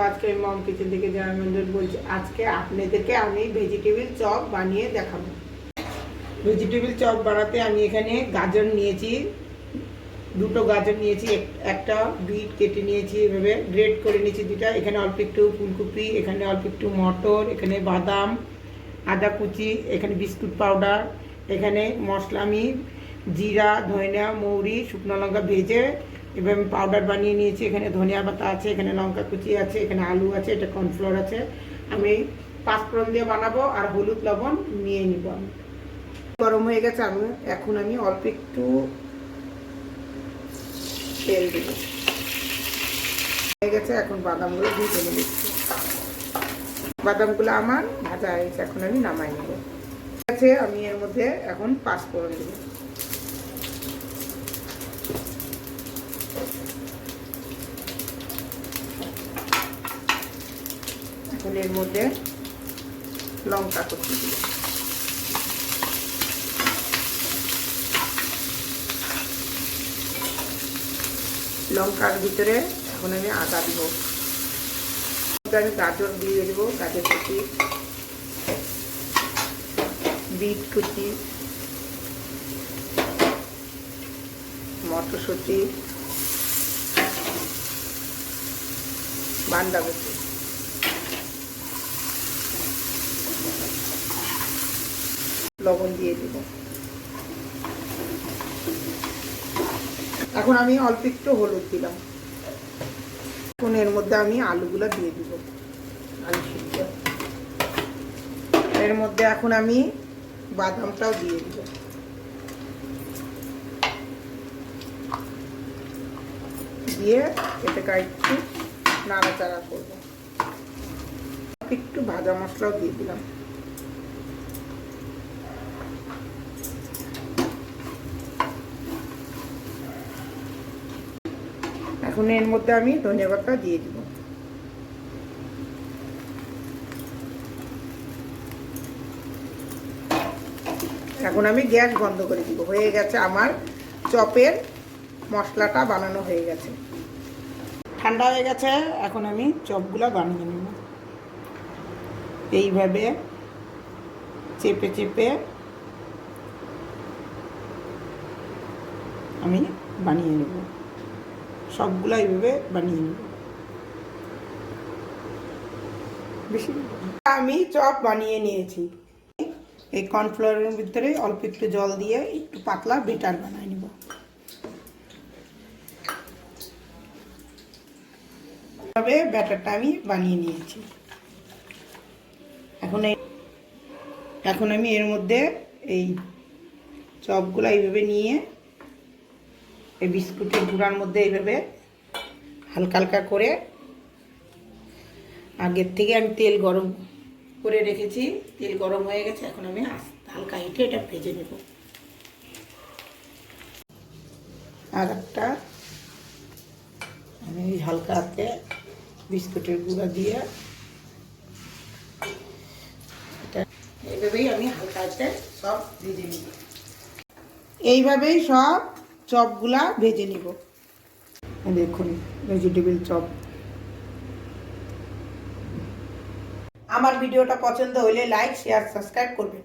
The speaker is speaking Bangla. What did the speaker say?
আজকে আমি মম কিচেন থেকে জয়মঞ্জুর বলছি। আজকে আপনাদেরকে আমি ভেজিটেবিল চপ বানিয়ে দেখাবো। ভেজিটেবিল চপ বানাতে আমি এখানে গাজর নিয়েছি, দুটো গাজর নিয়েছি, একটা বিট কেটে নিয়েছি, এভাবে গ্রেট করে নিয়েছি দুটা। এখানে অল্প একটু ফুলকপি, এখানে অল্প একটু মটর, এখানে বাদাম, আদা কুচি, এখানে বিস্কুট পাউডার, এখানে মশলা আমি জিরা, ধনিয়া, মৌরি, শুকনো লঙ্কা ভেজে এবার আমি পাউডার বানিয়ে নিয়েছি। এখানে ধনিয়া পাতা আছে, এখানে লঙ্কা কুচি আছে, এখানে আলু আছে, এটা কর্নফ্লোর আছে। আমি পাঁচফোড়ন দিয়ে বানাবো আর হলুদ লবণ নিয়ে নিব। আমি গরম হয়ে গেছে, এখন আমি অল্প একটু তেল দেব। হয়ে গেছে, এখন বাদামগুলো ভেজে নিচ্ছি। বাদামগুলো আমার ভাজা হয়ে গেছে, এখন আমি নামাই নেব। ঠিক আছে, আমি এর মধ্যে এখন পাঁচফোড়ন দেব। এখন এর মধ্যে লঙ্কা কুচি দিব। লঙ্কার ভিতরে এখন আমি আদা দিব। আমি গাজর দিয়ে দেবো, গাজর কুচি, বিট কুচি, মটরশুঁটি, বাঁধাকপি, লবণ দিয়ে দেব। এখন আমি অল্প একটু হলুদ দিলাম। এখন এর মধ্যে আমি আলুগুলো দিয়ে দিব, আলু সিদ্ধ। এর মধ্যে এখন আমি বাদামটাও দিয়ে দিব। দিয়ে এটাকে একটু নাড়াচাড়া করবো। একটু ভাজা মশলাও দিয়ে দিলাম। এখন এর মধ্যে আমি ধনিয়া পাতা দিয়ে দিব। এখন আমি গ্যাস বন্ধ করে দিব। হয়ে গেছে আমার চপের মশলাটা বানানো হয়ে গেছে। ঠান্ডা হয়ে গেছে, এখন আমি চপগুলো বানিয়ে নেব। এইভাবে চেপে চেপে আমি বানিয়ে নেব। সবগুলো এইভাবে বানিয়ে নেব। বেশি আমি চপ বানিয়ে নিয়েছি। এই কর্নফ্লাওয়ারের ভিতরে অল্প একটু জল দিয়ে একটু পাতলা বেটার বানিয়ে নেব। তবে ব্যাটারটা আমি বানিয়ে নিয়েছি। এখন আমি এর মধ্যে এই চপগুলো এইভাবে নিয়ে এই বিস্কুটের গুঁড়ার মধ্যে এইভাবে হালকা হালকা করে, আগের থেকে আমি তেল গরম করে রেখেছি, তেল গরম হয়ে গেছে। এখন আমি হালকা হিটে এটা ভেজে নেব। আর একটা আমি হালকা হাতে বিস্কুটের গুঁড়া দিয়ে এটা এইভাবেই আমি হালকা হাতে সব ভেজে নিব। এইভাবেই সব চপগুলা ভেজে নিব। দেখুন ভেজিটেবিল চপ। আমার ভিডিওটা পছন্দ হলে লাইক, শেয়ার, সাবস্ক্রাইব করবেন।